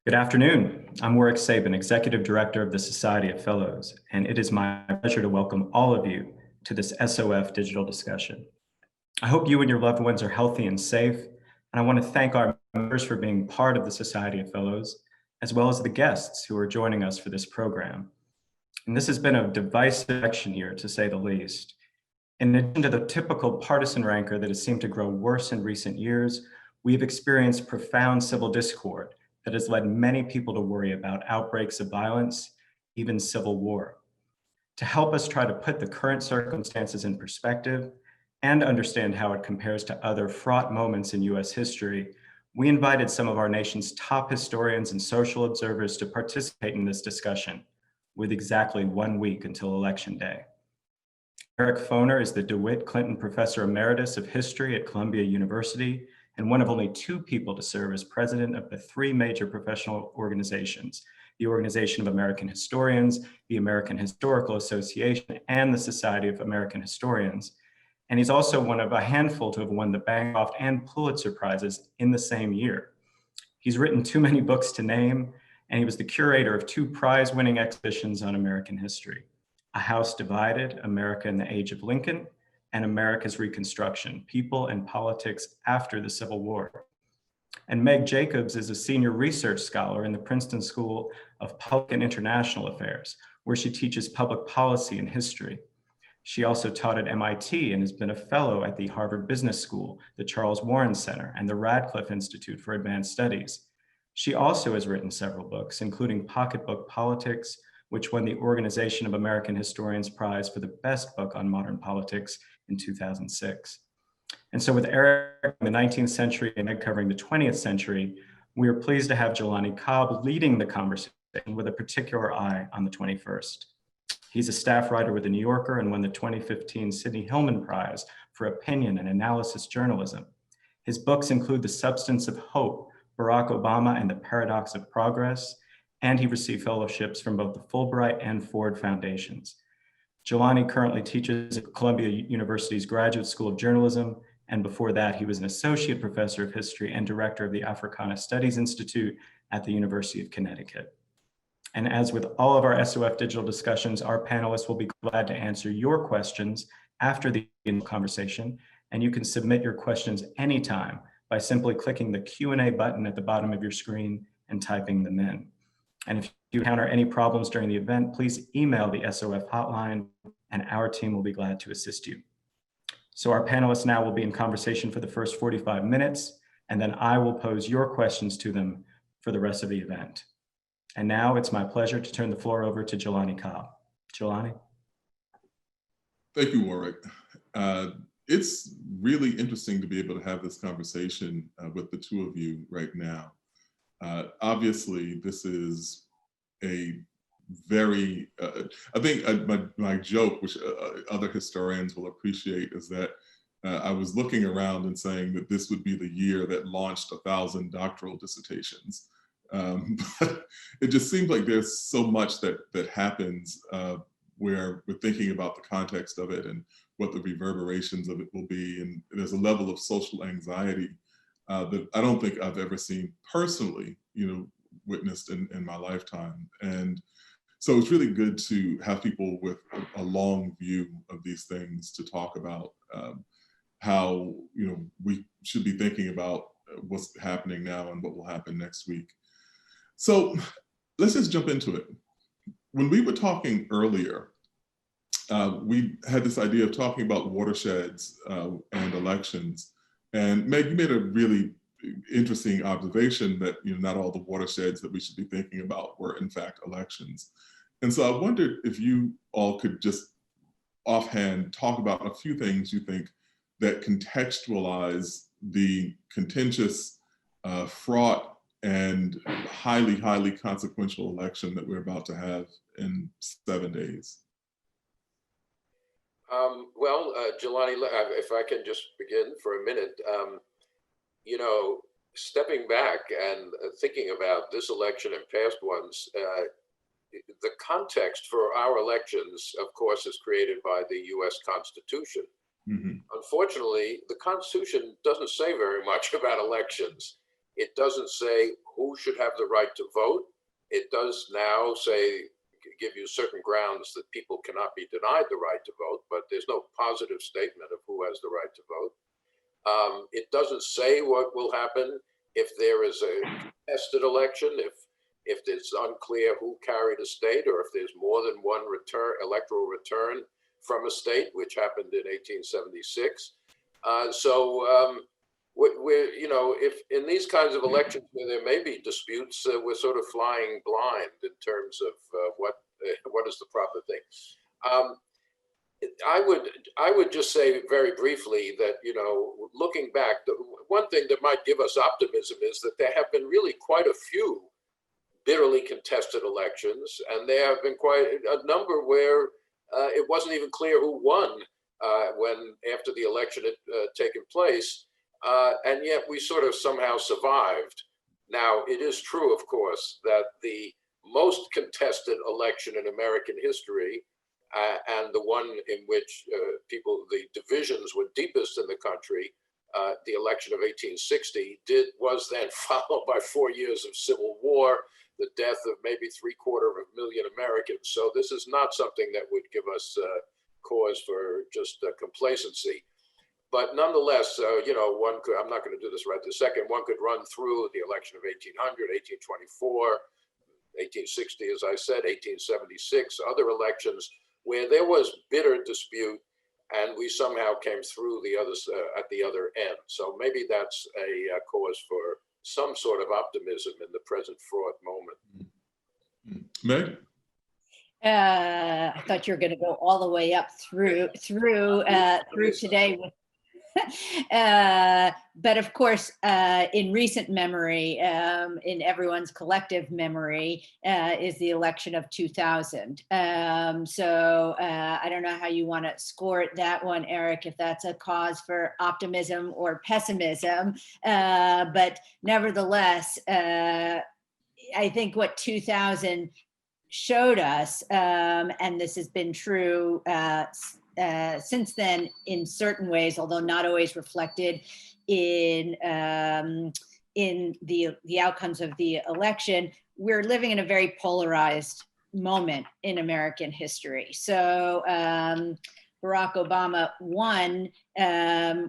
Good afternoon. I'm Warwick Sabin, Executive Director of the Society of Fellows, and it is my pleasure to welcome all of you to this SOF digital discussion. I hope you and your loved ones are healthy and safe, and I want to thank our members for being part of the Society of Fellows, as well as the guests who are joining us for this program. And this has been a divisive election year, to say the least. In addition to the typical partisan rancor that has seemed to grow worse in recent years, we have experienced profound civil discord that has led many people to worry about outbreaks of violence, even civil war. To help us try to put the current circumstances in perspective and understand how it compares to other fraught moments in US history, we invited some of our nation's top historians and social observers to participate in this discussion with exactly 1 week until Election Day. Eric Foner is the DeWitt Clinton Professor Emeritus of History at Columbia University and one of only 2 people to serve as president of the 3 major professional organizations, the Organization of American Historians, the American Historical Association, and the Society of American Historians. And he's also one of a handful to have won the Bancroft and Pulitzer Prizes in the same year. He's written too many books to name, and he was the curator of 2 prize-winning exhibitions on American history: A House Divided, America in the Age of Lincoln, and America's Reconstruction, People and Politics After the Civil War. And Meg Jacobs is a senior research scholar in the Princeton School of Public and International Affairs, where she teaches public policy and history. She also taught at MIT and has been a fellow at the Harvard Business School, the Charles Warren Center, and the Radcliffe Institute for Advanced Studies. She also has written several books, including Pocketbook Politics, which won the Organization of American Historians Prize for the best book on modern politics in 2006. And so with Eric in the 19th century and Meg covering the 20th century, we are pleased to have Jelani Cobb leading the conversation with a particular eye on the 21st. He's a staff writer with The New Yorker and won the 2015 Sidney Hillman Prize for Opinion and Analysis Journalism. His books include The Substance of Hope, Barack Obama and the Paradox of Progress, and he received fellowships from both the Fulbright and Ford Foundations. Jelani currently teaches at Columbia University's Graduate School of Journalism, and before that, he was an associate professor of history and director of the Africana Studies Institute at the University of Connecticut. And as with all of our SOF digital discussions, our panelists will be glad to answer your questions after the conversation, and you can submit your questions anytime by simply clicking the Q&A button at the bottom of your screen and typing them in. And if you encounter any problems during the event, please email the SOF hotline and our team will be glad to assist you. So our panelists now will be in conversation for the first 45 minutes, and then I will pose your questions to them for the rest of the event. And now it's my pleasure to turn the floor over to Jelani Cobb. Jelani. Thank you, Warwick. It's really interesting to be able to have this conversation with the 2 of you right now. Obviously, this is a very, I think my joke, which other historians will appreciate, is that I was looking around and saying that this would be the year that launched 1,000 doctoral dissertations. But it just seems like there's so much that happens where we're thinking about the context of it and what the reverberations of it will be. And there's a level of social anxiety that I don't think I've ever seen personally, witnessed in my lifetime. And so it's really good to have people with a long view of these things to talk about how, we should be thinking about what's happening now and what will happen next week. So let's just jump into it. When we were talking earlier, we had this idea of talking about watersheds and elections. And Meg, you made a really interesting observation that not all the watersheds that we should be thinking about were in fact elections. And so I wondered if you all could just offhand talk about a few things you think that contextualize the contentious, fraught, and highly consequential election that we're about to have in 7 days. Jelani, if I can just begin for a minute, stepping back and thinking about this election and past ones, the context for our elections, of course, is created by the US Constitution. Mm-hmm. Unfortunately, the Constitution doesn't say very much about elections. It doesn't say who should have the right to vote. It does now say, give you certain grounds that people cannot be denied the right to vote, but there's no positive statement of who has the right to vote. It doesn't say what will happen if there is a contested election, if it's unclear who carried a state, or if there's more than one electoral return from a state, which happened in 1876. We're, if in these kinds of elections where there may be disputes, we're sort of flying blind in terms of what is the proper thing. I would just say very briefly that, looking back, the one thing that might give us optimism is that there have been really quite a few bitterly contested elections, and there have been quite a number where it wasn't even clear who won when after the election had taken place, and yet we sort of somehow survived. Now, it is true, of course, that the most contested election in American history, and the one in which the divisions were deepest in the country, the election of 1860, was then followed by 4 years of civil war, the death of maybe 750,000 Americans. So this is not something that would give us cause for just complacency. But nonetheless, one could, I'm not going to do this right this second, one could run through the election of 1800, 1824, 1860, as I said, 1876, other elections where there was bitter dispute, and we somehow came through the others at the other end. So maybe that's a cause for some sort of optimism in the present fraught moment. Meg? I thought you were going to go all the way up through today with but of course, in recent memory, in everyone's collective memory, is the election of 2000. So I don't know how you want to score that one, Eric, if that's a cause for optimism or pessimism. But nevertheless, I think what 2000 showed us, and this has been true since then in certain ways, although not always reflected in the outcomes of the election, we're living in a very polarized moment in American history. So Barack Obama won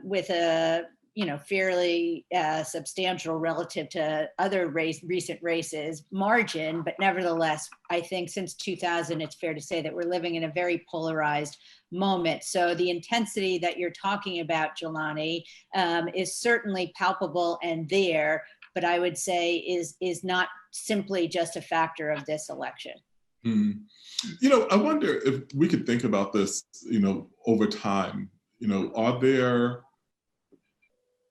with a fairly substantial relative to other recent races margin, but nevertheless, I think since 2000, it's fair to say that we're living in a very polarized moment. So the intensity that you're talking about, Jelani, is certainly palpable and there, but I would say is not simply just a factor of this election. Mm. I wonder if we could think about this, over time. Are there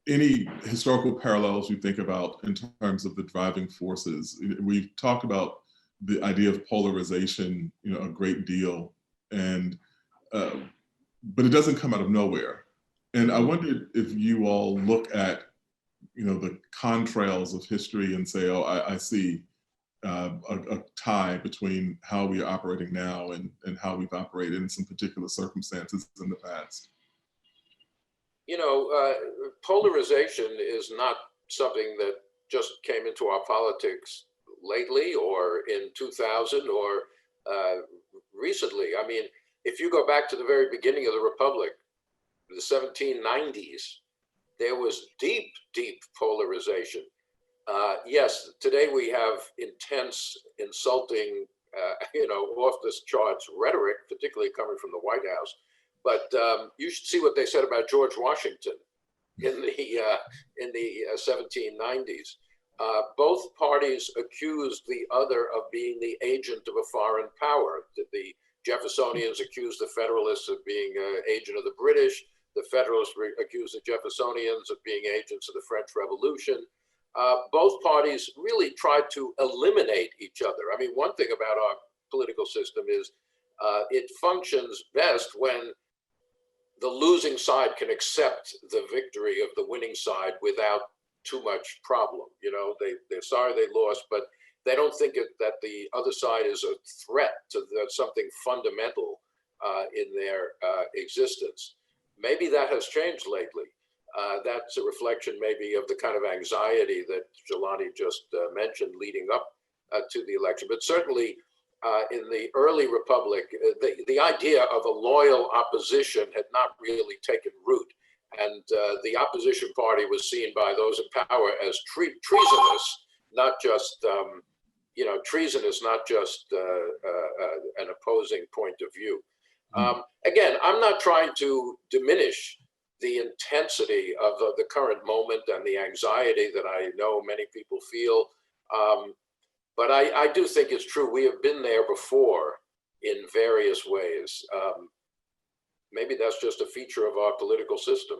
any historical parallels you think about in terms of the driving forces? We've talked about the idea of polarization, a great deal, and but it doesn't come out of nowhere. And I wondered if you all look at, the contrails of history and say, oh, I see a tie between how we are operating now and how we've operated in some particular circumstances in the past. Polarization is not something that just came into our politics lately or in 2000 or recently. I mean, if you go back to the very beginning of the Republic, the 1790s, there was deep, deep polarization. Yes, today we have intense, insulting, off the charts rhetoric, particularly coming from the White House. But you should see what they said about George Washington in the 1790s. Both parties accused the other of being the agent of a foreign power. The Jeffersonians accused the Federalists of being an agent of the British. The Federalists accused the Jeffersonians of being agents of the French Revolution. Both parties really tried to eliminate each other. I mean, one thing about our political system is it functions best when the losing side can accept the victory of the winning side without too much problem. They're sorry they lost, but they don't think that the other side is a threat to something fundamental in their existence. Maybe that has changed lately. That's a reflection maybe of the kind of anxiety that Jelani just mentioned leading up to the election. But certainly in the early republic, the idea of a loyal opposition had not really taken root. And the opposition party was seen by those in power as treasonous, not just, treasonous, not just an opposing point of view. Again, I'm not trying to diminish the intensity of the current moment and the anxiety that I know many people feel. But I do think it's true. We have been there before in various ways. Maybe that's just a feature of our political system.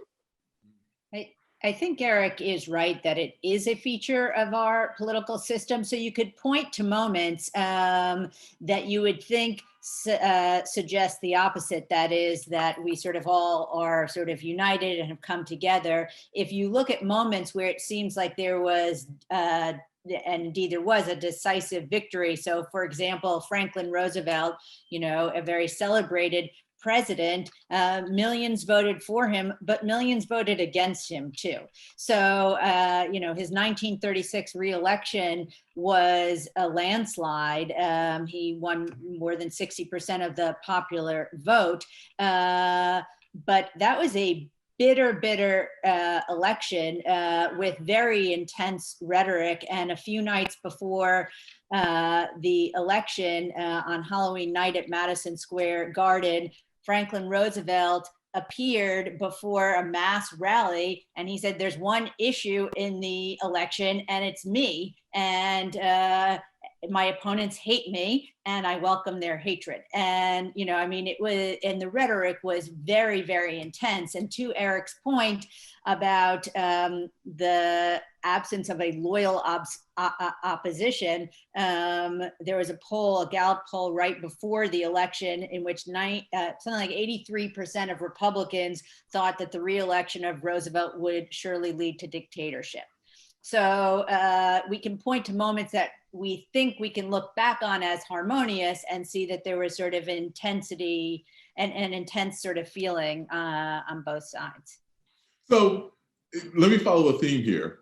I think Eric is right that it is a feature of our political system. So you could point to moments that you would think suggest the opposite. That is that we sort of all are sort of united and have come together. If you look at moments where it seems like there was, and indeed there was, a decisive victory. So for example, Franklin Roosevelt, a very celebrated president, millions voted for him, but millions voted against him too. So, his 1936 reelection was a landslide. He won more than 60% of the popular vote. But that was a bitter election with very intense rhetoric. And a few nights before the election, on Halloween night at Madison Square Garden, Franklin Roosevelt appeared before a mass rally and he said, "There's one issue in the election and it's me. And my opponents hate me and I welcome their hatred." And, it was, and the rhetoric was very, very intense. And to Eric's point about the absence of a loyal opposition, there was a poll, a Gallup poll right before the election in which something like 83% of Republicans thought that the re-election of Roosevelt would surely lead to dictatorship. So we can point to moments that we think we can look back on as harmonious and see that there was sort of intensity and an intense sort of feeling on both sides. So let me follow a theme here.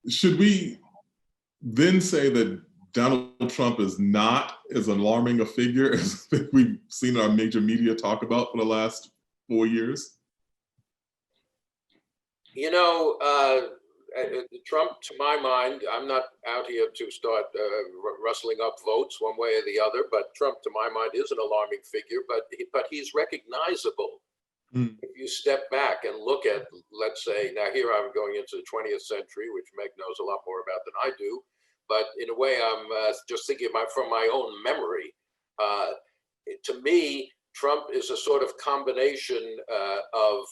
Should we then say that Donald Trump is not as alarming a figure as we've seen our major media talk about for the last 4 years? Trump, to my mind, I'm not out here to start rustling up votes one way or the other, but Trump, to my mind, is an alarming figure, but he's recognizable. If you step back and look at, let's say, now here I'm going into the 20th century, which Meg knows a lot more about than I do, but in a way I'm just thinking from my own memory. To me, Trump is a sort of combination of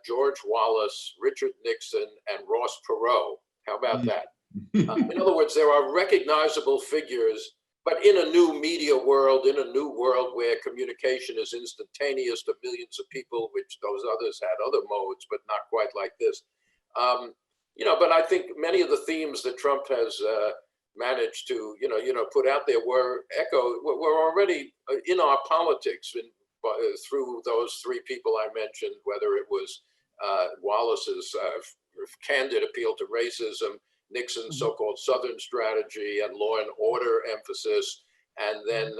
George Wallace, Richard Nixon, and Ross Perot. How about that? In other words, there are recognizable figures, but in a new media world, in a new world where communication is instantaneous to millions of people, which those others had other modes, but not quite like this. But I think many of the themes that Trump has managed to, put out there were already in our politics through those three people I mentioned, whether it was Wallace's candid appeal to racism, Nixon's so-called Southern strategy and law and order emphasis, and then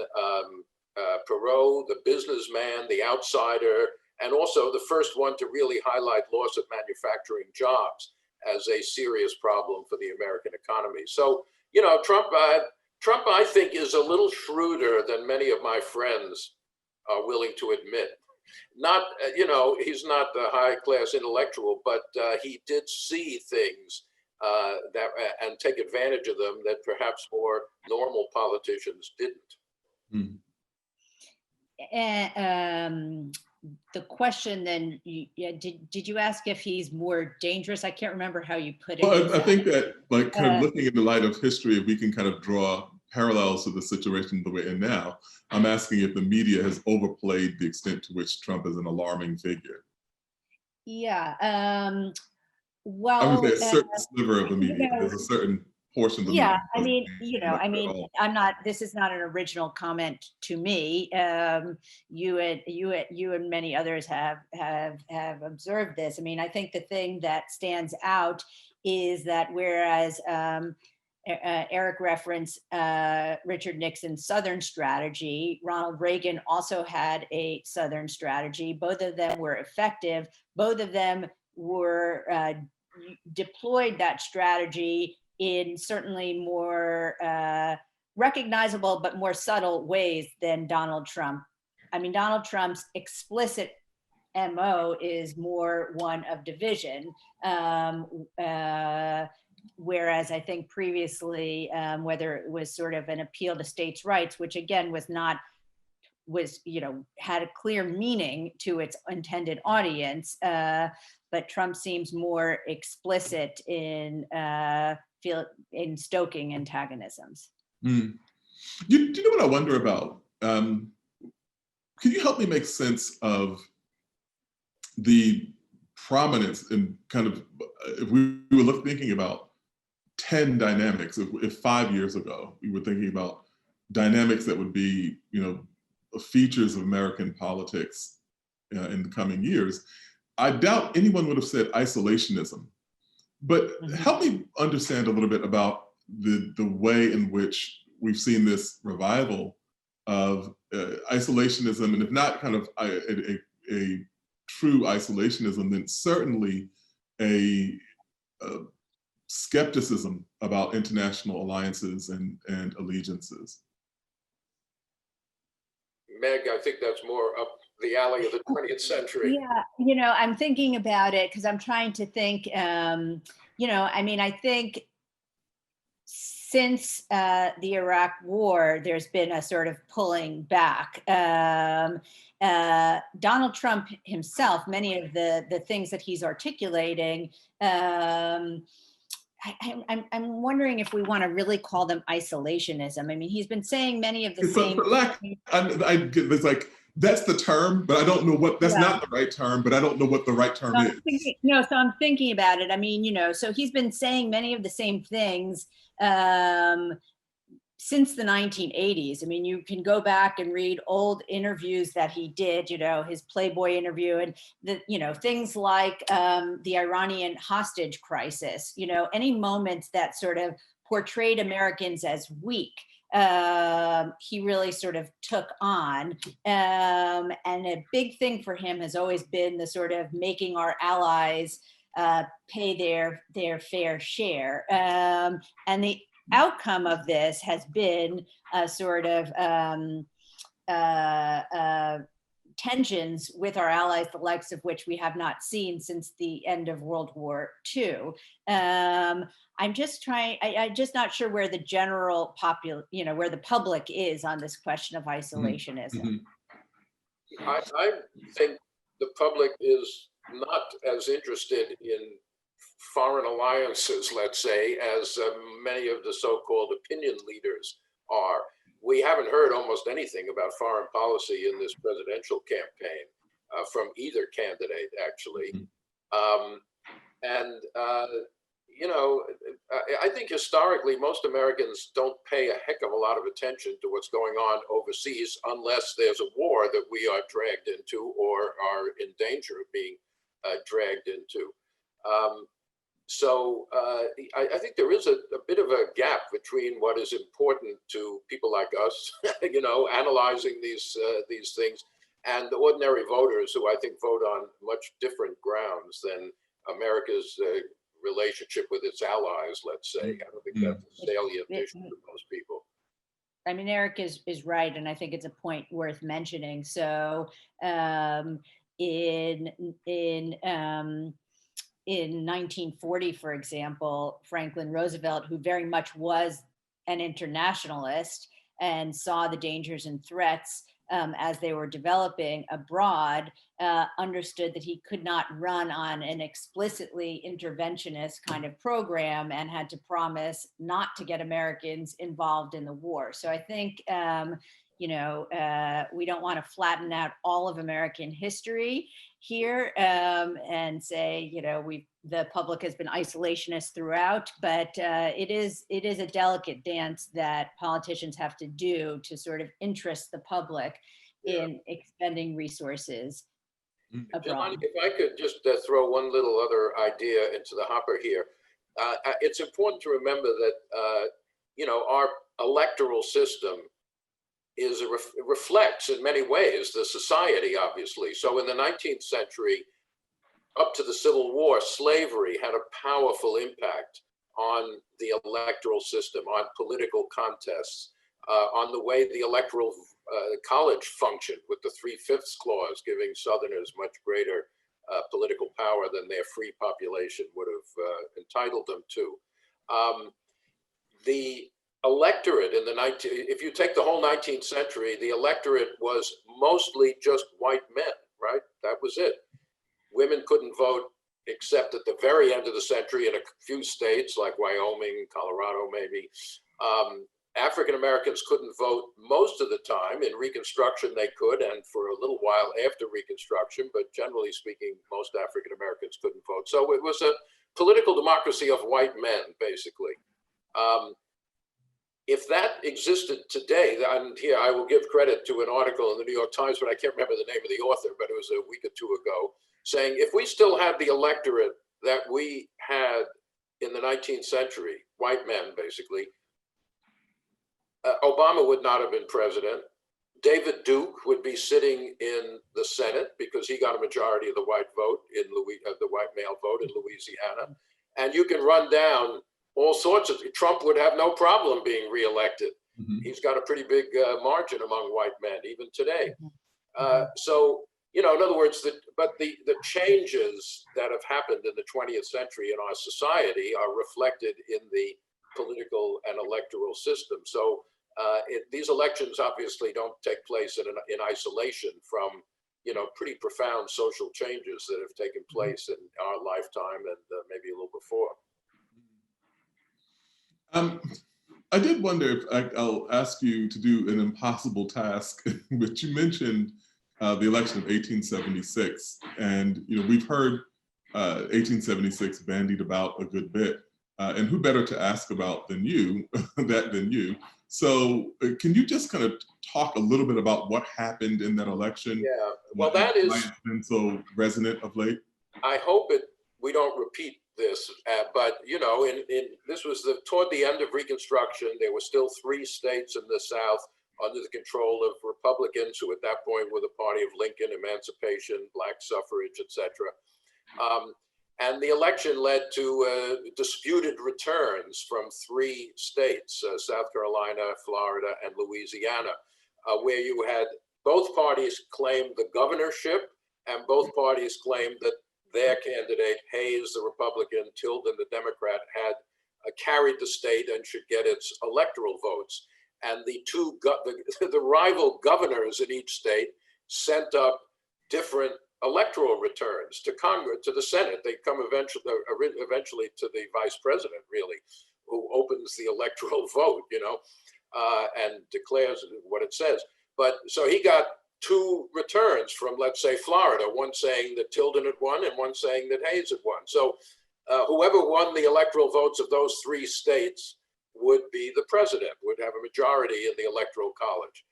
Perot, the businessman, the outsider, and also the first one to really highlight loss of manufacturing jobs as a serious problem for the American economy. So, Trump, I think, is a little shrewder than many of my friends are willing to admit. Not, he's not the high-class intellectual, but he did see things and take advantage of them that perhaps more normal politicians didn't. The question then, did you ask if he's more dangerous? I can't remember how you put it. Well, I think that, like, kind of looking in the light of history, if we can kind of draw parallels to the situation that we're in now, I'm asking if the media has overplayed the extent to which Trump is an alarming figure. Yeah. Well, I would say a certain sliver of the media. There's a certain portion of the Yeah, meeting I wasn't mean, much at all. this is not an original comment to me. You and many others have observed this. I mean, I think the thing that stands out is that whereas Eric referenced Richard Nixon's Southern strategy, Ronald Reagan also had a Southern strategy. Both of them were effective. Both of them were deployed that strategy in certainly more recognizable but more subtle ways than Donald Trump. I mean, Donald Trump's explicit MO is more one of division, whereas I think previously, whether it was sort of an appeal to states' rights, which again had a clear meaning to its intended audience, but Trump seems more explicit in stoking antagonisms. Mm. Do you know what I wonder about? Can you help me make sense of the prominence and kind of, if we were thinking about 10 dynamics, if 5 years ago we were thinking about dynamics that would be, features of American politics in the coming years, I doubt anyone would have said isolationism. But help me understand a little bit about the way in which we've seen this revival of isolationism, and if not kind of a true isolationism, then certainly a skepticism about international alliances and allegiances. Meg, I think that's more up the alley of the 20th century. Yeah, I'm thinking about it because I'm trying to think, I think since the Iraq War, there's been a sort of pulling back. Donald Trump himself, many of the things that he's articulating, I'm wondering if we want to really call them isolationism. I mean, he's been saying many of the same. It's like, that's the term, but I don't know what, that's not the right term, but I don't know what the right term is. So I'm thinking about it. I mean, so he's been saying many of the same things since the 1980s. I mean, you can go back and read old interviews that he did, his Playboy interview, and things like the Iranian hostage crisis, any moments that sort of portrayed Americans as weak. He really sort of took on. And a big thing for him has always been the sort of making our allies pay their fair share. And the outcome of this has been a sort of tensions with our allies, the likes of which we have not seen since the end of World War II. I'm just not sure where the general where the public is on this question of isolationism. I think the public is not as interested in foreign alliances, let's say, as many of the so-called opinion leaders are. We haven't heard almost anything about foreign policy in this presidential campaign from either candidate, actually. I think historically, most Americans don't pay a heck of a lot of attention to what's going on overseas unless there's a war that we are dragged into or are in danger of being dragged into. I think there is a bit of a gap between what is important to people like us, analyzing these things, and the ordinary voters who I think vote on much different grounds than America's relationship with its allies, let's say. I don't think that's a salient issue to most people. I mean, Eric is right, and I think it's a point worth mentioning. So in 1940, for example, Franklin Roosevelt, who very much was an internationalist and saw the dangers and threats as they were developing abroad, understood that he could not run on an explicitly interventionist kind of program and had to promise not to get Americans involved in the war. So I think we don't want to flatten out all of American history here and say, the public has been isolationist throughout, but it is a delicate dance that politicians have to do to sort of interest the public in expending resources abroad. Jelani, if I could just throw one little other idea into the hopper here. It's important to remember that, our electoral system reflects in many ways the society, obviously. So in the 19th century, up to the Civil War, slavery had a powerful impact on the electoral system, on political contests, on the way the electoral college functioned with the 3/5 clause, giving Southerners much greater political power than their free population would have entitled them to. The electorate in if you take the whole 19th century, the electorate was mostly just white men, right? That was it. Women couldn't vote except at the very end of the century in a few states like Wyoming, Colorado, maybe. African Americans couldn't vote most of the time. In Reconstruction, they could, and for a little while after Reconstruction, but generally speaking, most African Americans couldn't vote. So it was a political democracy of white men, basically. If that existed today, and here I will give credit to an article in the New York Times, but I can't remember the name of the author, but it was a week or two ago, saying if we still had the electorate that we had in the 19th century, white men basically, Obama would not have been president. David Duke would be sitting in the Senate because he got a majority of the white vote the white male vote in Louisiana. And you can run down all sorts of, Trump would have no problem being reelected. Mm-hmm. He's got a pretty big margin among white men, even today. So, in other words, the changes that have happened in the 20th century in our society are reflected in the political and electoral system. So these elections obviously don't take place in isolation from, pretty profound social changes that have taken place in our lifetime and maybe a little before. I did wonder if I'll ask you to do an impossible task, which you mentioned the election of 1876. And, we've heard 1876 bandied about a good bit. And who better to ask about than you, than you. So can you just kind of talk a little bit about what happened in that election? Yeah, well, why it's been so resonant of late? I hope we don't repeat this, but this was toward the end of Reconstruction. There were still 3 states in the South under the control of Republicans, who at that point were the party of Lincoln, emancipation, black suffrage, etc. And the election led to disputed returns from 3 states, South Carolina, Florida, and Louisiana, where you had both parties claim the governorship, and both parties claimed that their candidate, Hayes, the Republican, Tilden, the Democrat, had carried the state and should get its electoral votes. And the rival governors in each state sent up different electoral returns to Congress, to the Senate. They come eventually to the vice president, really, who opens the electoral vote, and declares what it says. But so he got 2 returns from, let's say, Florida, one saying that Tilden had won and one saying that Hayes had won. So whoever won the electoral votes of those 3 states would be the president, would have a majority in the electoral college.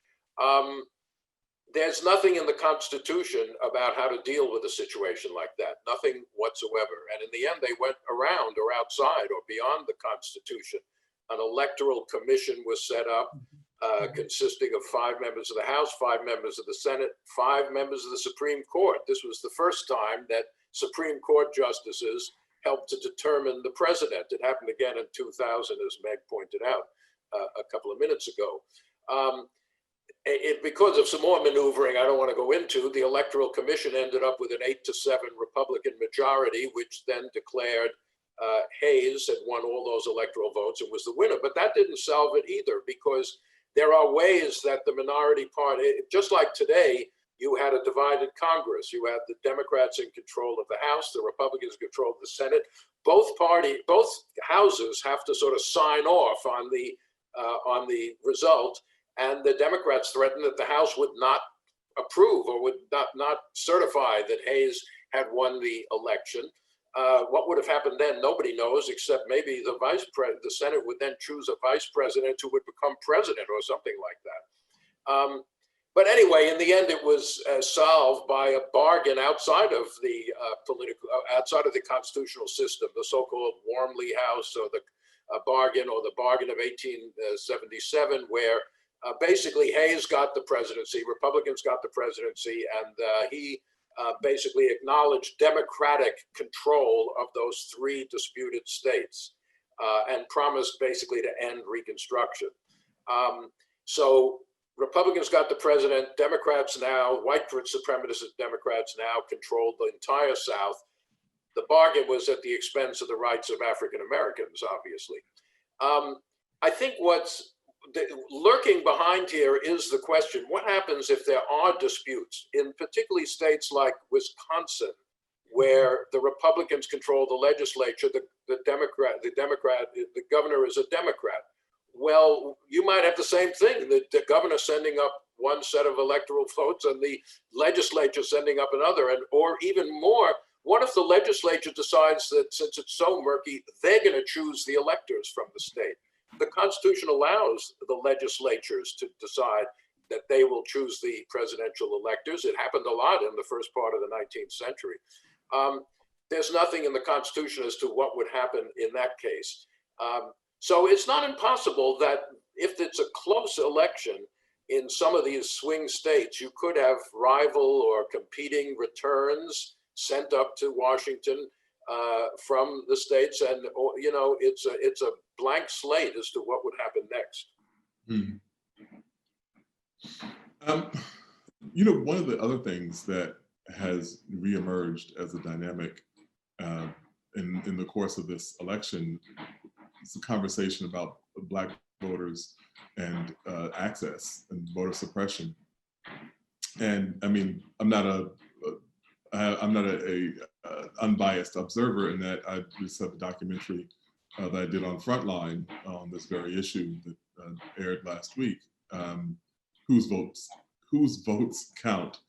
There's nothing in the Constitution about how to deal with a situation like that, nothing whatsoever. And in the end, they went around or outside or beyond the Constitution. An electoral commission was set up consisting of 5 members of the House, 5 members of the Senate, 5 members of the Supreme Court. This was the first time that Supreme Court justices helped to determine the president. It happened again in 2000, as Meg pointed out a couple of minutes ago. Because of some more maneuvering I don't want to go into, the Electoral Commission ended up with an 8-7 Republican majority, which then declared Hayes had won all those electoral votes and was the winner. But that didn't solve it either, because there are ways that the minority party, just like today, you had a divided Congress. You had the Democrats in control of the House, the Republicans in control of the Senate. Both houses have to sort of sign off on the result. and the Democrats threatened that the House would not approve or would not certify that Hayes had won the election. What would have happened then, nobody knows, except maybe the Senate would then choose a vice president who would become president or something like that. But anyway, in the end, it was solved by a bargain outside of the outside of the constitutional system, the so-called Warmley House, or the bargain of 1877, where basically Hayes got the presidency, Republicans got the presidency, and he basically acknowledged Democratic control of those three disputed states and promised basically to end Reconstruction. So Republicans got the president, Democrats now, white supremacist Democrats now controlled the entire South. The bargain was at the expense of the rights of African Americans, obviously. I think what's lurking behind here is the question, what happens if there are disputes in particularly states like Wisconsin, where the Republicans control the legislature, the governor is a Democrat? Well, you might have the same thing, the governor sending up one set of electoral votes and the legislature sending up another, or even more, what if the legislature decides that since it's so murky, they're going to choose the electors from the state? The Constitution allows the legislatures to decide that they will choose the presidential electors. It happened a lot in the first part of the 19th century. There's nothing in the Constitution as to what would happen in that case. So it's not impossible that if it's a close election in some of these swing states, you could have rival or competing returns sent up to Washington from the states, and you know, it's a blank slate as to what would happen next. You know, one of the other things that has reemerged as a dynamic in the course of this election is a conversation about Black voters and access and voter suppression. And I mean, I'm not a unbiased observer in that I just have a documentary that I did on Frontline on this very issue that aired last week. Whose votes count?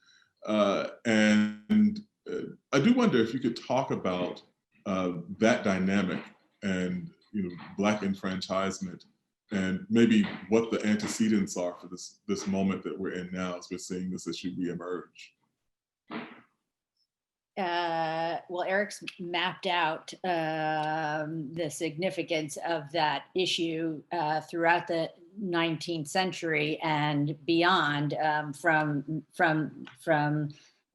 And I do wonder if you could talk about that dynamic and, you know, Black enfranchisement, and maybe what the antecedents are for this moment that we're in now as we're seeing this issue reemerge. Well, Eric's mapped out the significance of that issue throughout the 19th century and beyond, from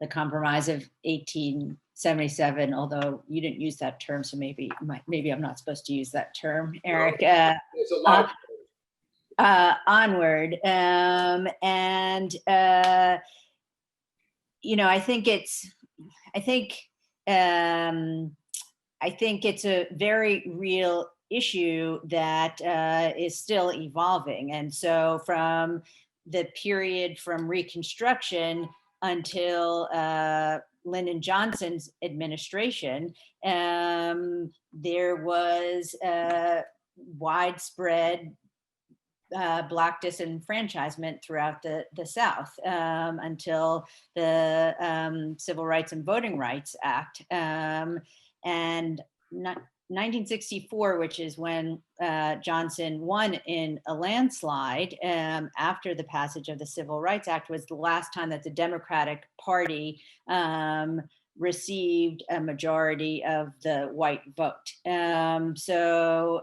the Compromise of 1877. Although you didn't use that term, so maybe I'm not supposed to use that term, Eric. It's a lot onward, you know, I think it's a very real issue that is still evolving. And so from the period from Reconstruction until Lyndon Johnson's administration, there was widespread Black disenfranchisement throughout the South until the Civil Rights and Voting Rights Act. And 1964, which is when Johnson won in a landslide after the passage of the Civil Rights Act, was the last time that the Democratic Party received a majority of the white vote. So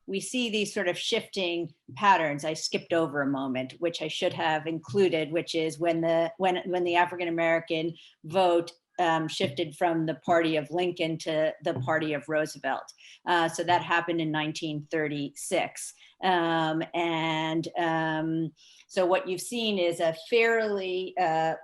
we see these sort of shifting patterns. I skipped over a moment, which I should have included, which is when the African American vote shifted from the party of Lincoln to the party of Roosevelt. So that happened in 1936. So what you've seen is a fairly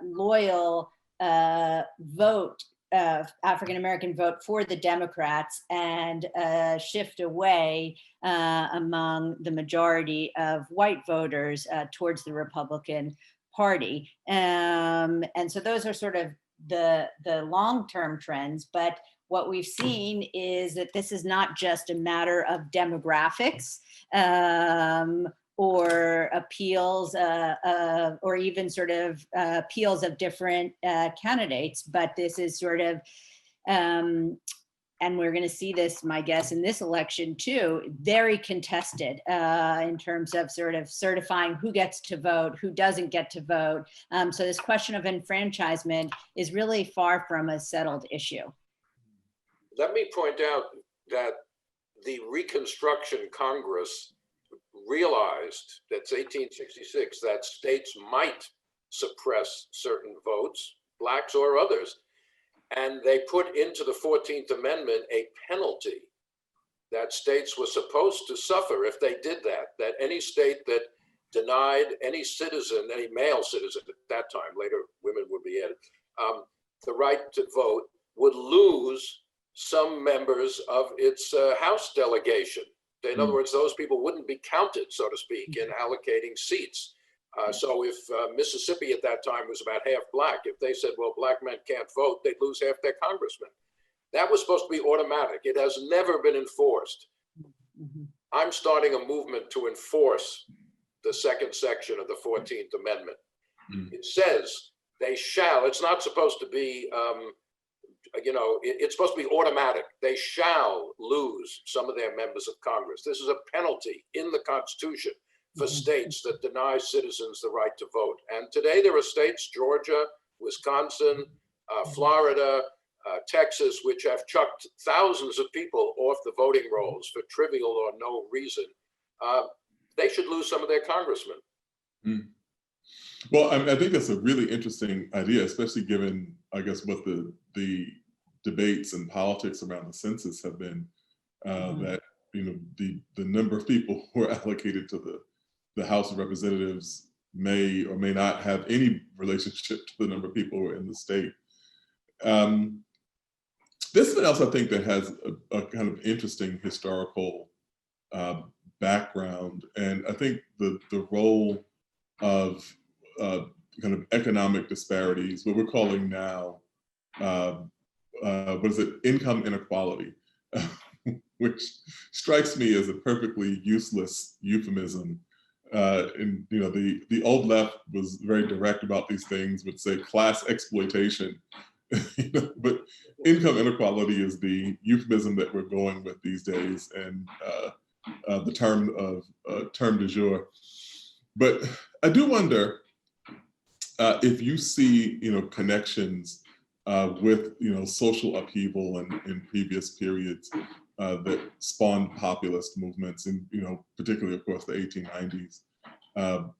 loyal vote, African-American vote for the Democrats, and a shift away among the majority of white voters towards the Republican Party. And so those are sort of the long-term trends, but what we've seen is that this is not just a matter of demographics or appeals, or even sort of appeals of different candidates. But this is sort of, and we're going to see this, my guess, in this election too, very contested in terms of sort of certifying who gets to vote, who doesn't get to vote. So this question of enfranchisement is really far from a settled issue. Let me point out that the Reconstruction Congress realized, that's 1866, that states might suppress certain votes, blacks or others. And they put into the 14th Amendment a penalty that states were supposed to suffer if they did that, that any state that denied any citizen, any male citizen at that time, later women would be added, the right to vote would lose some members of its House delegation. In other words, those people wouldn't be counted, so to speak, in allocating seats. So if Mississippi at that time was about half black, if they said, well, black men can't vote, they'd lose half their congressmen. That was supposed to be automatic. It has never been enforced. I'm starting a movement to enforce the second section of the 14th Amendment. It says they shall, it's not supposed to be, it's supposed to be automatic. They shall lose some of their members of Congress. This is a penalty in the Constitution for states that deny citizens the right to vote. And today there are states, Georgia, Wisconsin, Florida, Texas, which have chucked thousands of people off the voting rolls for trivial or no reason. They should lose some of their congressmen. Well, I think that's a really interesting idea, especially given, I guess, what the debates and politics around the census have been, that, the number of people who are allocated to the House of Representatives may or may not have any relationship to the number of people who are in the state. This is something else I think that has a kind of interesting historical background, and I think the role of kind of economic disparities, what we're calling now, what is it, income inequality, which strikes me as a perfectly useless euphemism. And the old left was very direct about these things, would say class exploitation, but income inequality is the euphemism that we're going with these days, and the term du jour. But I do wonder if you see connections with social upheaval in previous periods that spawned populist movements, and particularly, of course, the 1890s,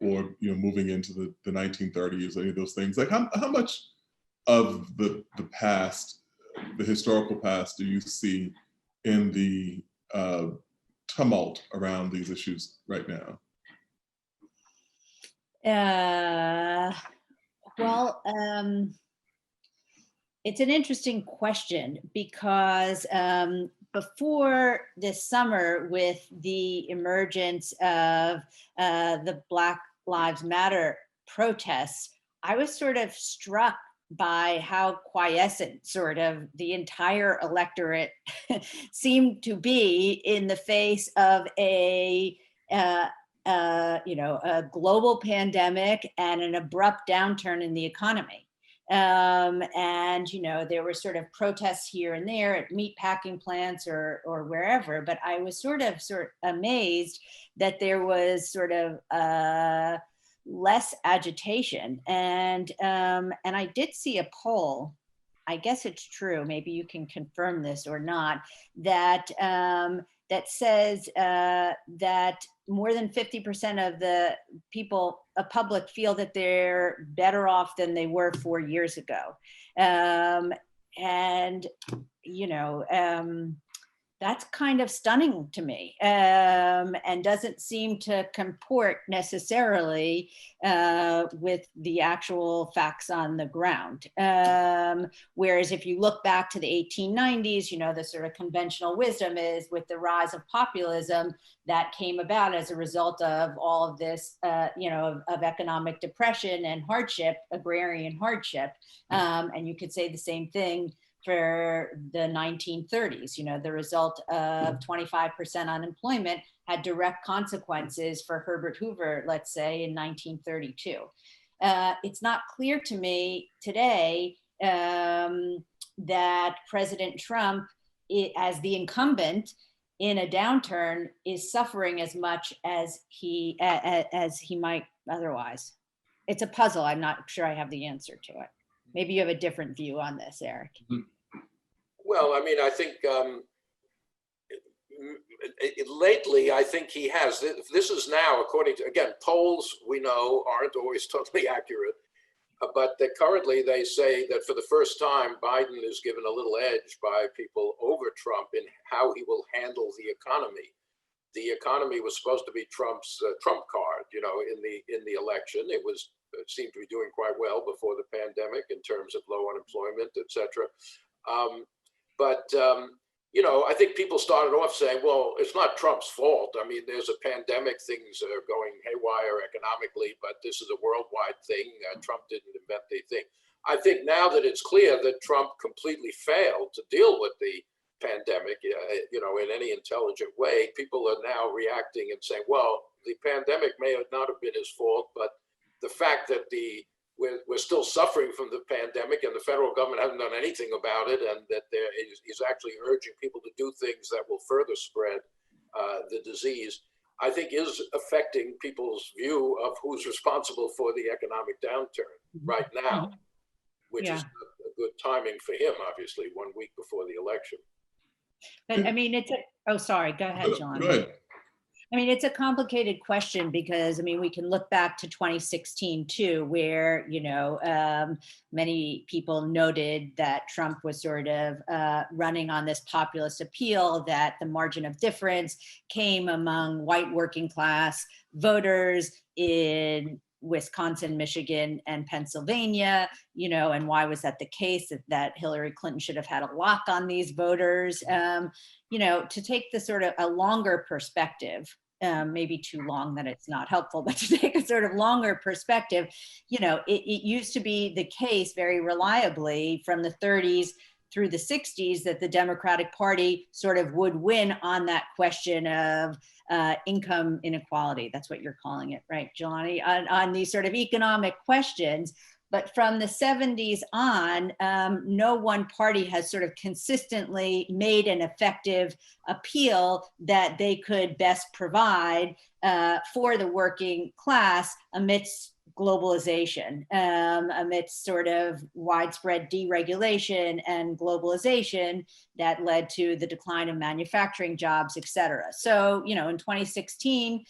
or moving into the 1930s, any of those things. Like how much of the past, the historical past, do you see in the tumult around these issues right now? Well, it's an interesting question because before this summer, with the emergence of the Black Lives Matter protests, I was sort of struck by how quiescent sort of the entire electorate seemed to be in the face of a global pandemic and an abrupt downturn in the economy. And there were sort of protests here and there at meat packing plants or wherever, but I was sort of amazed that there was sort of less agitation. And I did see a poll, I guess it's true, maybe you can confirm this or not, that says that more than 50% of the public feel that they're better off than they were 4 years ago. That's kind of stunning to me, and doesn't seem to comport necessarily with the actual facts on the ground. Whereas if you look back to the 1890s, the sort of conventional wisdom is with the rise of populism that came about as a result of all of this, of economic depression and hardship, agrarian hardship. And you could say the same thing for the 1930s. You know, the result of 25% unemployment had direct consequences for Herbert Hoover, let's say, in 1932. It's not clear to me today that President Trump, as the incumbent in a downturn, is suffering as much as he might otherwise. It's a puzzle. I'm not sure I have the answer to it. Maybe you have a different view on this, Eric. Well, I mean, I think lately, I think he has. This is now, according to, again, polls we know aren't always totally accurate, but that currently they say that for the first time, Biden is given a little edge by people over Trump in how he will handle the economy. The economy was supposed to be Trump's trump card, you know, in the election. It seemed to be doing quite well before the pandemic in terms of low unemployment, et cetera. You know, I think people started off saying, well, it's not Trump's fault. I mean, there's a pandemic, things are going haywire economically, but this is a worldwide thing. Trump didn't invent the thing. I think now that it's clear that Trump completely failed to deal with the pandemic, you know, in any intelligent way, people are now reacting and saying, well, the pandemic may not have been his fault, but the fact that we're still suffering from the pandemic and the federal government hasn't done anything about it, and that he's actually urging people to do things that will further spread the disease, I think is affecting people's view of who's responsible for the economic downturn right now, which is a good timing for him, obviously, 1 week before the election. But I mean, sorry, go ahead, John. Go ahead. I mean, it's a complicated question because, I mean, we can look back to 2016 too, where, you know, many people noted that Trump was sort of running on this populist appeal, that the margin of difference came among white working class voters in Wisconsin, Michigan, and Pennsylvania, you know, and why was that the case? That Hillary Clinton should have had a lock on these voters. You know, to take the sort of a longer perspective, maybe too long that it's not helpful, but to take a sort of longer perspective, you know, it used to be the case very reliably from the 30s through the 60s that the Democratic Party sort of would win on that question of income inequality. That's what you're calling it, right, Jelani? On these sort of economic questions. But from the 70s on, no one party has sort of consistently made an effective appeal that they could best provide for the working class amidst globalization, amidst sort of widespread deregulation and globalization that led to the decline of manufacturing jobs, et cetera. So, you know, in 2016,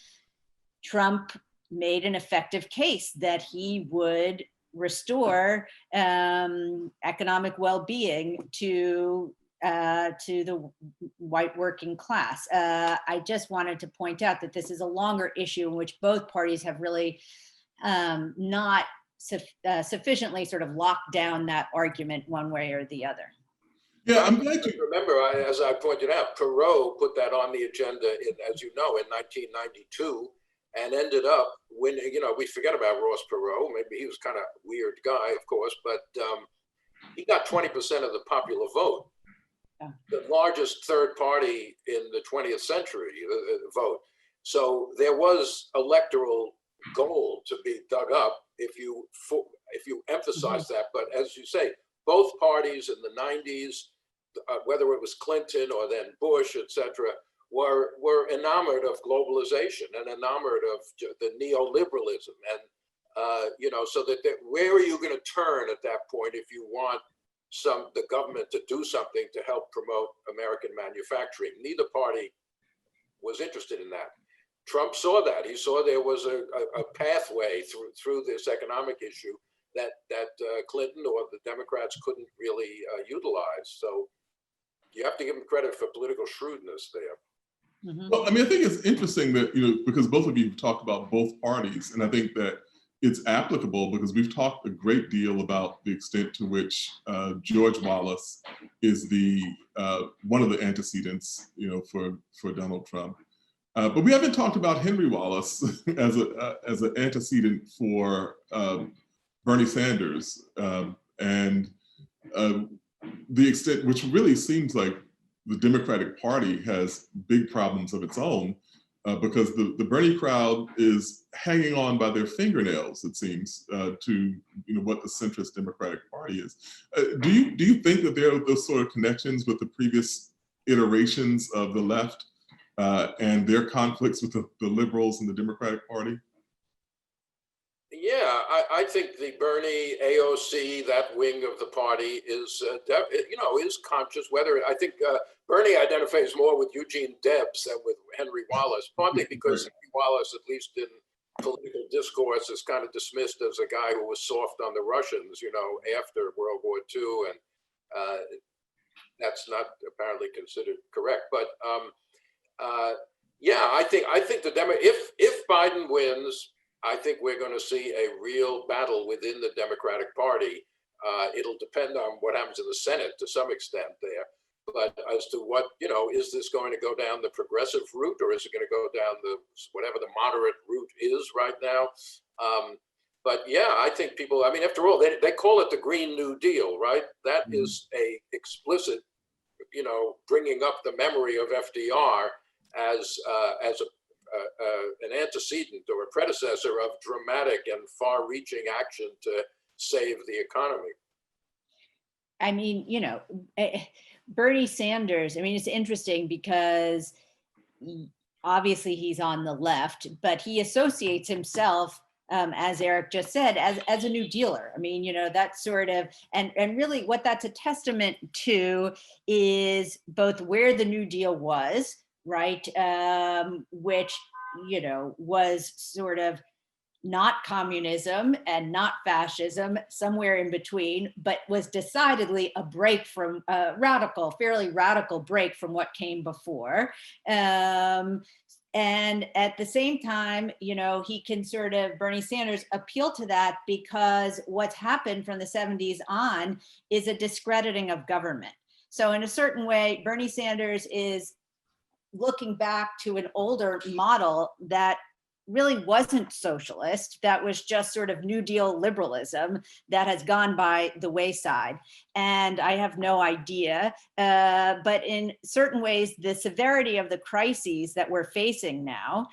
Trump made an effective case that he would restore economic well-being to the white working class. I just wanted to point out that this is a longer issue in which both parties have really not sufficiently sort of locked down that argument one way or the other. Yeah, I'm glad to remember, as I pointed out, Perot put that on the agenda, as you know, in 1992. And ended up winning. You know, we forget about Ross Perot. Maybe he was kind of a weird guy, of course, but he got 20% of the popular vote, the largest third party in the 20th century vote. So there was electoral gold to be dug up if you emphasize that. But as you say, both parties in the 90s, whether it was Clinton or then Bush, et cetera, were enamored of globalization and enamored of the neoliberalism, and you know, so that where are you going to turn at that point if you want the government to do something to help promote American manufacturing? Neither party was interested in that. Trump saw that. He saw there was a pathway through this economic issue that Clinton or the Democrats couldn't really utilize. So you have to give him credit for political shrewdness there. Well, I mean, I think it's interesting that, you know, because both of you have talked about both parties, and I think that it's applicable because we've talked a great deal about the extent to which George Wallace is one of the antecedents, you know, for Donald Trump. But we haven't talked about Henry Wallace as an antecedent for Bernie Sanders. And the extent, which really seems like the Democratic Party has big problems of its own, because the Bernie crowd is hanging on by their fingernails, it seems, to what the centrist Democratic Party is. Do you think that there are those sort of connections with the previous iterations of the left and their conflicts with the liberals and the Democratic Party? Yeah, I think the Bernie AOC, that wing of the party, is is conscious. Whether I think Bernie identifies more with Eugene Debs than with Henry Wallace, partly because Henry Wallace, at least in political discourse, is kind of dismissed as a guy who was soft on the Russians, after World War II, and that's not apparently considered correct. But yeah, I think if Biden wins, I think we're going to see a real battle within the Democratic Party. It'll depend on what happens in the Senate to some extent there. But as to what, is this going to go down the progressive route, or is it going to go down whatever the moderate route is right now? But yeah, I think people, after all, they call it the Green New Deal, right? That is a explicit, bringing up the memory of FDR as an antecedent or a predecessor of dramatic and far-reaching action to save the economy. Bernie Sanders, it's interesting because obviously he's on the left, but he associates himself, as Eric just said, as a New Dealer. That's sort of, and really what that's a testament to is both where the New Deal was, right, which, was sort of not communism and not fascism, somewhere in between, but was decidedly a break from fairly radical break from what came before. And at the same time, he can Bernie Sanders appeal to that because what's happened from the 70s on is a discrediting of government. So in a certain way, Bernie Sanders is looking back to an older model that really wasn't socialist, that was just sort of New Deal liberalism that has gone by the wayside. And I have no idea, but in certain ways, the severity of the crises that we're facing now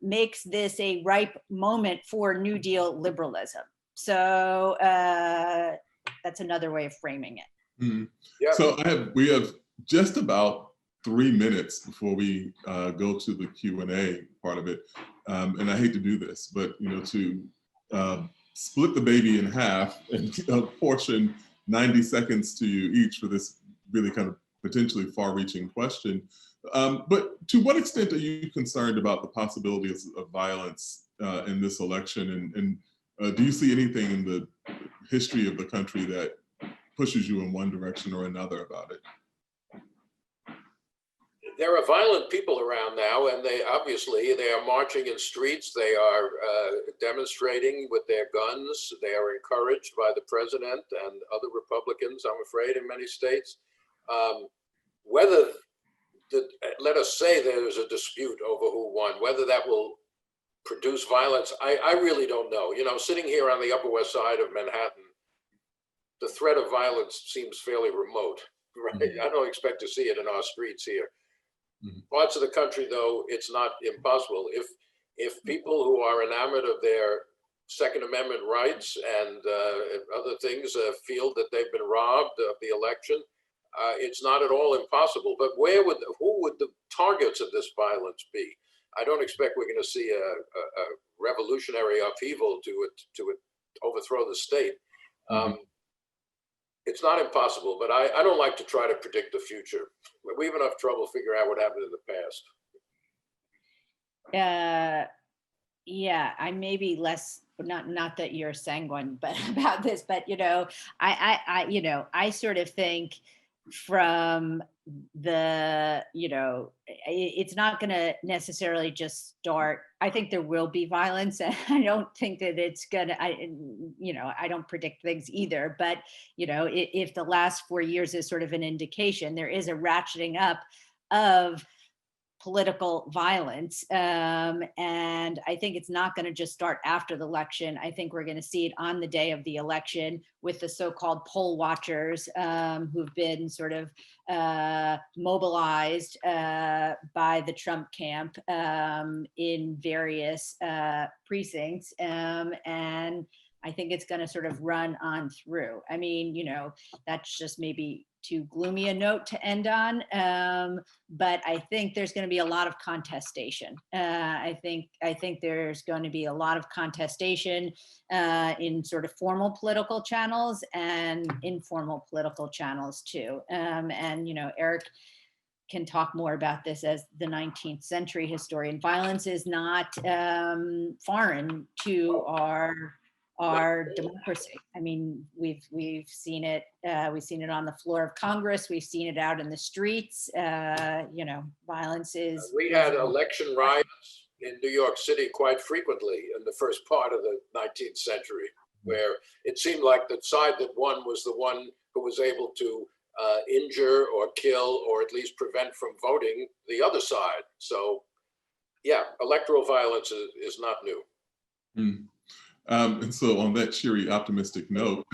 makes this a ripe moment for New Deal liberalism. So that's another way of framing it. Mm-hmm. Yeah. So we have just about 3 minutes before we go to the Q&A part of it. And I hate to do this, but to split the baby in half and portion 90 seconds to you each for this really kind of potentially far-reaching question. But to what extent are you concerned about the possibilities of violence in this election? And do you see anything in the history of the country that pushes you in one direction or another about it? There are violent people around now, and they are marching in streets. They are demonstrating with their guns. They are encouraged by the president and other Republicans, I'm afraid, in many states. Let us say there's a dispute over who won, whether that will produce violence, I really don't know. Sitting here on the Upper West Side of Manhattan, the threat of violence seems fairly remote, right? Mm-hmm. I don't expect to see it in our streets here. Mm-hmm. Parts of the country, though, it's not impossible. If people who are enamored of their Second Amendment rights and other things feel that they've been robbed of the election, it's not at all impossible. But who would the targets of this violence be? I don't expect we're going to see a revolutionary upheaval to overthrow the state. Mm-hmm. It's not impossible, but I don't like to try to predict the future. We have enough trouble figuring out what happened in the past. Yeah, I may be less, not that you're sanguine, but about this, but I sort of think from the, it's not going to necessarily just start. I think there will be violence, and I don't think that it's going to, I don't predict things either, but, if the last 4 years is sort of an indication, there is a ratcheting up of political violence. And I think it's not going to just start after the election. I think we're going to see it on the day of the election with the so-called poll watchers who've been sort of mobilized by the Trump camp in various precincts. And I think it's going to sort of run on through. I mean, that's just maybe too gloomy a note to end on. But I think there's going to be a lot of contestation. I think there's going to be a lot of contestation in sort of formal political channels and informal political channels too. And Eric can talk more about this as the 19th century historian. Violence is not foreign to our democracy. I mean, we've seen it. We've seen it on the floor of Congress. We've seen it out in the streets. Violence is. We had election riots in New York City quite frequently in the first part of the 19th century, where it seemed like the side that won was the one who was able to injure or kill or at least prevent from voting the other side. So, yeah, electoral violence is not new. Mm. And so on that cheery, optimistic note,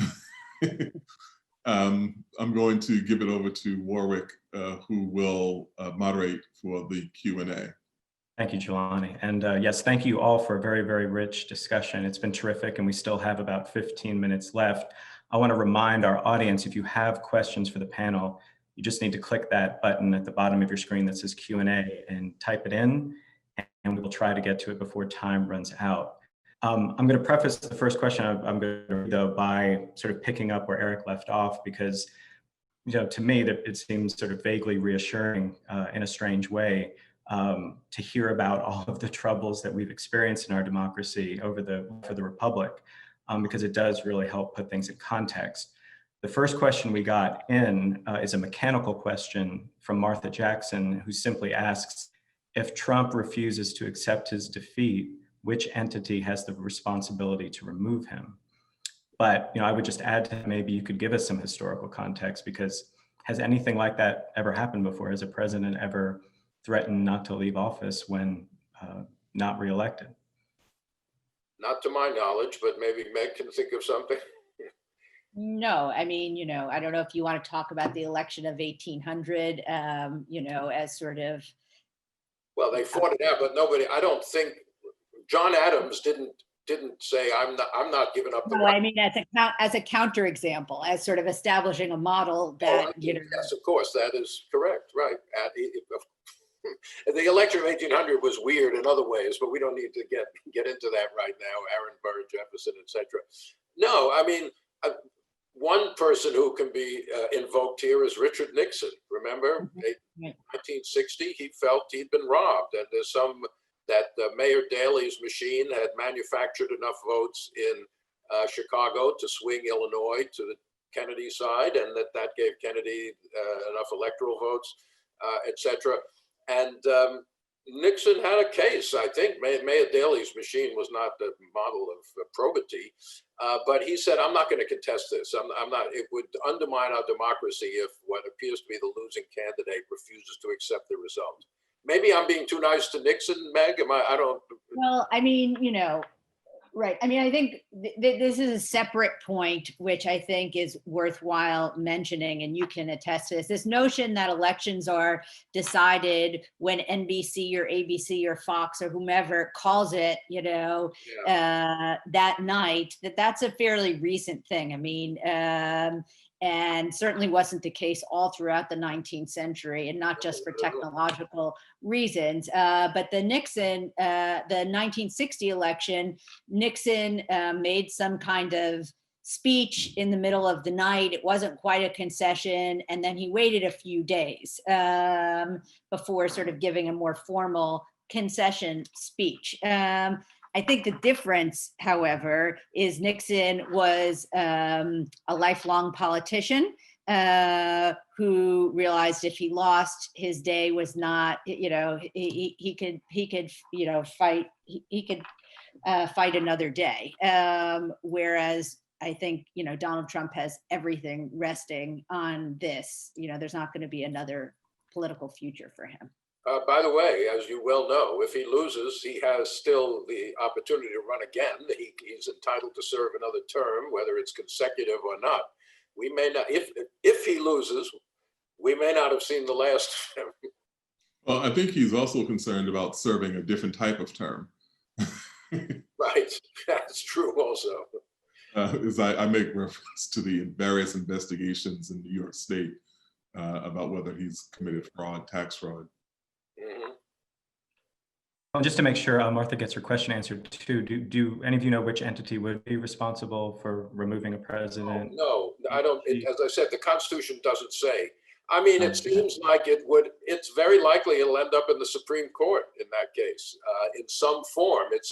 I'm going to give it over to Warwick, who will moderate for the Q&A. Thank you, Jelani. And yes, thank you all for a very, very rich discussion. It's been terrific, and we still have about 15 minutes left. I want to remind our audience, if you have questions for the panel, you just need to click that button at the bottom of your screen that says Q&A and type it in, and we will try to get to it before time runs out. I'm going to preface the first question I'm going to read, though, by sort of picking up where Eric left off, because to me, that it seems sort of vaguely reassuring in a strange way to hear about all of the troubles that we've experienced in our democracy for the Republic, because it does really help put things in context. The first question we got in is a mechanical question from Martha Jackson, who simply asks, if Trump refuses to accept his defeat, which entity has the responsibility to remove him? But I would just add to maybe you could give us some historical context, because has anything like that ever happened before? Has a president ever threatened not to leave office when not reelected? Not to my knowledge, but maybe Meg can think of something. No, I mean, I don't know if you want to talk about the election of 1800, as sort of. Well, they fought it out, but I don't think John Adams didn't say I'm not giving up the No, I mean as a counterexample, as sort of establishing a model that Yes, of course, that is correct, right? The election of 1800 was weird in other ways, but we don't need to get into that right now. Aaron Burr, Jefferson, etc. No, I mean one person who can be invoked here is Richard Nixon. Remember, 1960, he felt he'd been robbed, and there's some that Mayor Daley's machine had manufactured enough votes in Chicago to swing Illinois to the Kennedy side, and that gave Kennedy enough electoral votes, etc. And Nixon had a case. I think Mayor Daley's machine was not the model of probity, but he said, "I'm not going to contest this. I'm not. It would undermine our democracy if what appears to be the losing candidate refuses to accept the result." Maybe I'm being too nice to Nixon, Meg. I don't. Well, I mean, right. I mean, I think this is a separate point, which I think is worthwhile mentioning, and you can attest to this. This notion that elections are decided when NBC or ABC or Fox or whomever calls it, that night, that's a fairly recent thing. I mean, and certainly wasn't the case all throughout the 19th century, and not just for technological reasons. But the 1960 election, Nixon made some kind of speech in the middle of the night. It wasn't quite a concession. And then he waited a few days before sort of giving a more formal concession speech. I think the difference, however, is Nixon was a lifelong politician who realized if he lost, his day was not, he could fight another day. Whereas I think, Donald Trump has everything resting on this. There's not going to be another political future for him. By the way, as you well know, if he loses, he has still the opportunity to run again. He's entitled to serve another term, whether it's consecutive or not. We may not, if he loses, we may not have seen the last of him. Well, I think he's also concerned about serving a different type of term. Right, that's true also. As I make reference to the various investigations in New York State about whether he's committed fraud, tax fraud. Mhm. Well, just to make sure Martha gets her question answered too, do any of you know which entity would be responsible for removing a president? No, I don't, as I said, the Constitution doesn't say. I mean, it Okay. seems like it's very likely it'll end up in the Supreme Court in that case, in some form. It's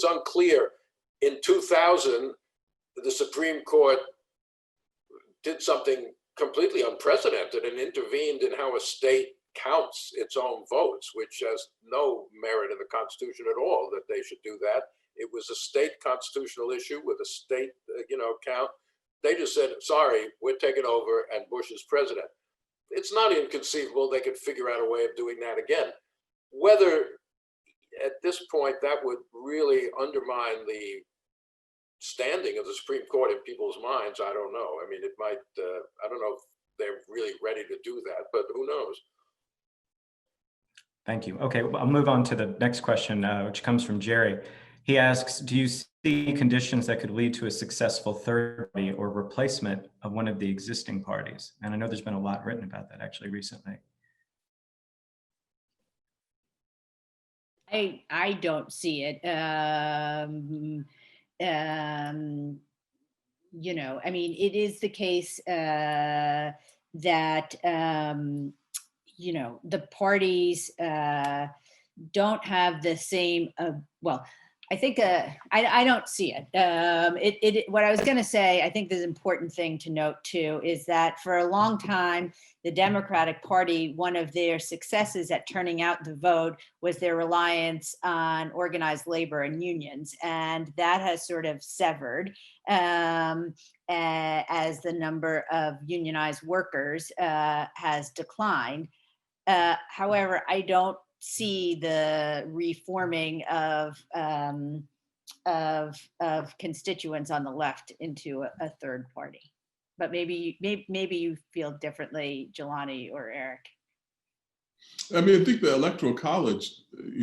unclear. In 2000, the Supreme Court did something completely unprecedented and intervened in how a state counts its own votes, which has no merit in the Constitution at all that they should do that. It was a state constitutional issue with a state, count. They just said, sorry, we're taking over and Bush is president. It's not inconceivable they could figure out a way of doing that again. Whether at this point that would really undermine the standing of the Supreme Court in people's minds, I don't know. I mean, it might, I don't know if they're really ready to do that, but who knows? Thank you. Okay, well, I'll move on to the next question, which comes from Jerry. He asks, do you see conditions that could lead to a successful third party or replacement of one of the existing parties? And I know there's been a lot written about that actually recently. I don't see it. I mean, it is the case that the parties don't have the same. Well, I think I don't see it. What I was going to say, I think the important thing to note too is that for a long time, the Democratic Party, one of their successes at turning out the vote was their reliance on organized labor and unions, and that has sort of severed as the number of unionized workers has declined. However, I don't see the reforming of constituents on the left into a third party. But maybe you feel differently, Jelani or Eric. I mean, I think the Electoral College,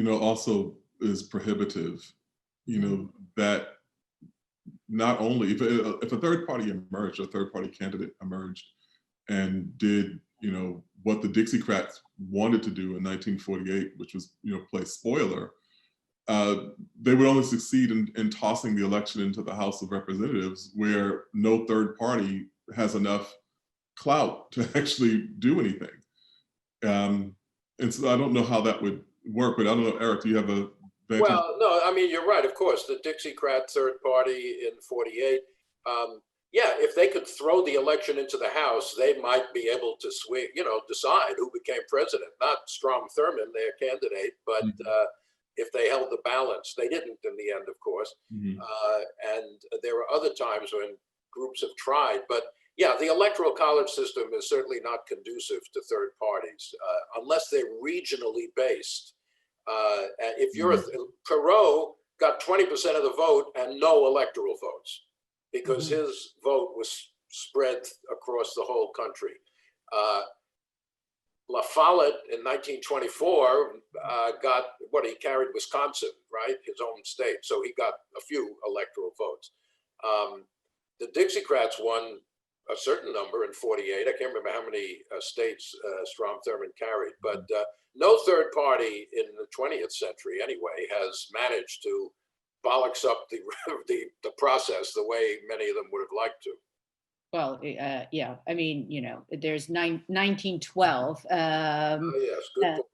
also is prohibitive. That not only if a third party emerged, a third party candidate emerged and did what the Dixiecrats wanted to do in 1948, which was play spoiler, they would only succeed in tossing the election into the House of Representatives, where no third party has enough clout to actually do anything. And so I don't know how that would work, but I don't know, Eric, do you have a vantage? Well, no, I mean, you're right. Of course, the Dixiecrat third party in 48. Yeah, if they could throw the election into the House, they might be able to swing, decide who became president. Not Strom Thurmond, their candidate, but if they held the balance. They didn't in the end, of course. And there were other times when groups have tried. But yeah, the Electoral College system is certainly not conducive to third parties unless they're regionally based. If you're Perot got 20% of the vote and no electoral votes, because his vote was spread across the whole country. La Follette in 1924 got what he carried Wisconsin, right? His own state. So he got a few electoral votes. The Dixiecrats won a certain number in 48. I can't remember how many states Strom Thurmond carried, but no third party in the 20th century anyway has managed to bollocks up the process the way many of them would have liked to. Well, yeah, I mean, there's 1912. Yes, good point.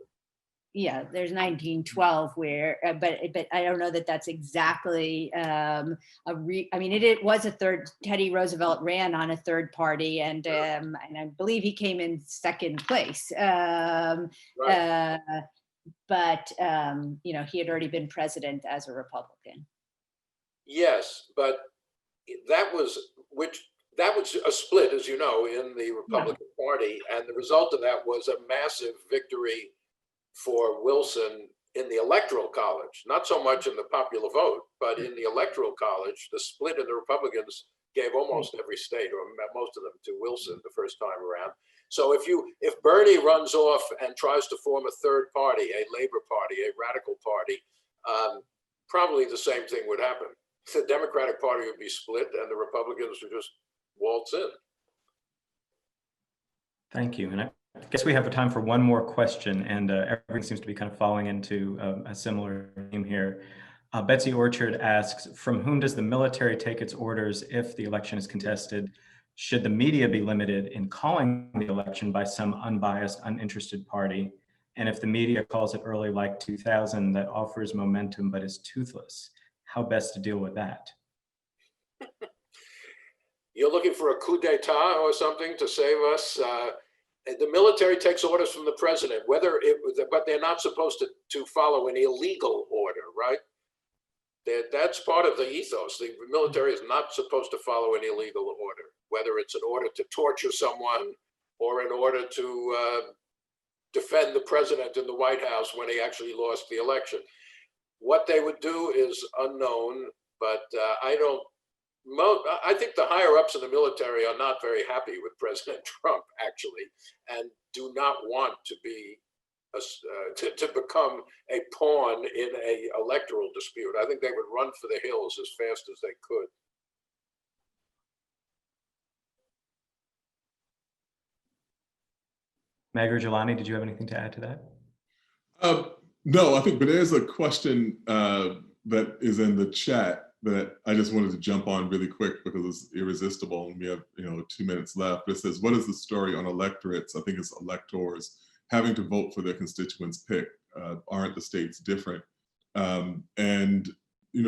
Yeah, there's 1912 where, but I don't know that that's exactly I mean, it was a third. Teddy Roosevelt ran on a third party, and I believe he came in second place. Right. But he had already been president as a Republican. Yes, but that was a split, as you know, in the Republican Party, and the result of that was a massive victory for Wilson in the Electoral College, not so much in the popular vote, but in the Electoral College, the split in the Republicans gave almost every state, or most of them, to Wilson the first time around. So if Bernie runs off and tries to form a third party, a Labor Party, a radical party, probably the same thing would happen. The Democratic Party would be split and the Republicans would just waltz in. Thank you. And I guess we have time for one more question, and everything seems to be kind of falling into a similar theme here. Betsy Orchard asks, from whom does the military take its orders if the election is contested? Should the media be limited in calling the election by some unbiased, uninterested party? And if the media calls it early like 2000, that offers momentum but is toothless, how best to deal with that? You're looking for a coup d'etat or something to save us? The military takes orders from the president, but they're not supposed to follow an illegal order, right? That's part of the ethos. The military is not supposed to follow an illegal order, whether it's an order to torture someone or an order to defend the president in the White House when he actually lost the election. What they would do is unknown, but I think the higher ups in the military are not very happy with President Trump, actually, and do not want to be to become a pawn in an electoral dispute. I think they would run for the hills as fast as they could. Meg or Jelani, did you have anything to add to that? No, I think, but there's a question that is in the chat that I just wanted to jump on really quick because it's irresistible, and we have 2 minutes left. It says, what is the story on electorates? I think it's electors having to vote for their constituents' pick. Aren't the states different? And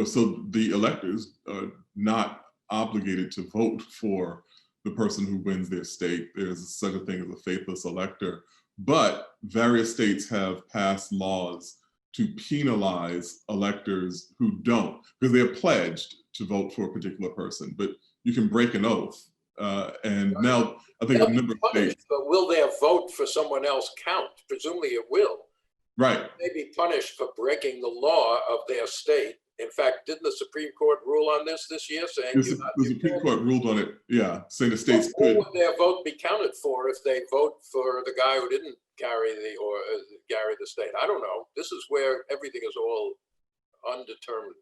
so the electors are not obligated to vote for the person who wins their state. There's such a thing as a faithless elector, but various states have passed laws to penalize electors who don't, because they're pledged to vote for a particular person, but you can break an oath. And now I think a number of states. But will their vote for someone else count? Presumably it will. Right. They may be punished for breaking the law of their state. In fact, didn't the Supreme Court rule on this year, saying the Supreme Court ruled on it? Yeah, saying the states could. What would their vote be counted for if they vote for the guy who didn't carry the state? I don't know. This is where everything is all undetermined.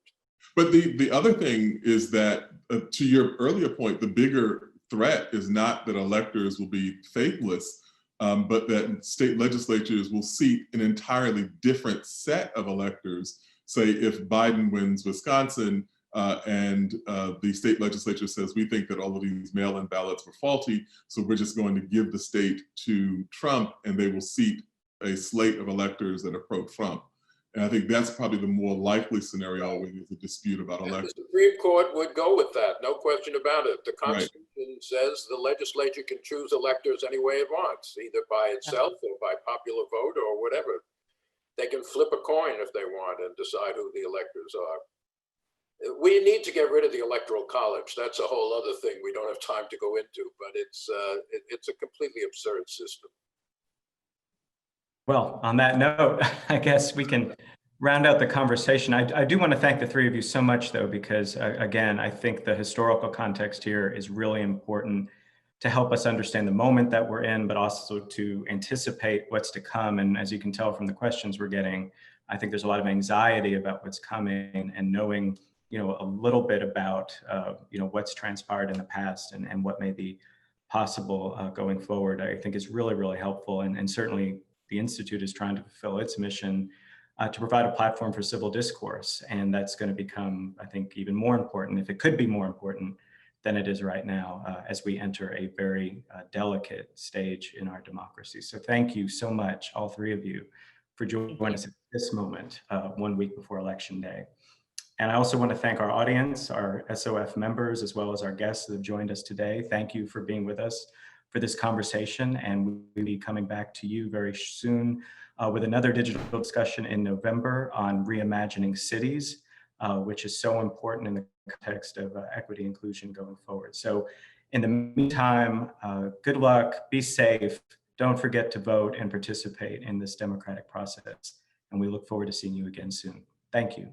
But the other thing is that, to your earlier point, the bigger threat is not that electors will be faithless, but that state legislatures will seat an entirely different set of electors. Say if Biden wins Wisconsin and the state legislature says, we think that all of these mail-in ballots were faulty, so we're just going to give the state to Trump, and they will seat a slate of electors that are pro-Trump. And I think that's probably the more likely scenario when there's a dispute about elections. The Supreme Court would go with that, no question about it. The Constitution says the legislature can choose electors any way it wants, either by itself or by popular vote or whatever. They can flip a coin if they want and decide who the electors are. We need to get rid of the Electoral College. That's a whole other thing we don't have time to go into, but it's a completely absurd system. Well, on that note, I guess we can round out the conversation. I do want to thank the three of you so much, though, because again, I think the historical context here is really important to help us understand the moment that we're in, but also to anticipate what's to come. And as you can tell from the questions we're getting, I think there's a lot of anxiety about what's coming, and knowing, a little bit about, what's transpired in the past and what may be possible going forward, I think is really, really helpful. And certainly the Institute is trying to fulfill its mission to provide a platform for civil discourse. And that's going to become, I think, even more important, if it could be more important than it is right now, as we enter a very delicate stage in our democracy. So thank you so much, all three of you, for joining us at this moment, 1 week before Election Day. And I also want to thank our audience, our SOF members, as well as our guests that have joined us today. Thank you for being with us for this conversation, and we'll be coming back to you very soon with another digital discussion in November on reimagining cities, which is so important in the context of equity inclusion going forward. So in the meantime, good luck, be safe, Don't forget to vote and participate in this democratic process. And we look forward to seeing you again soon. Thank you.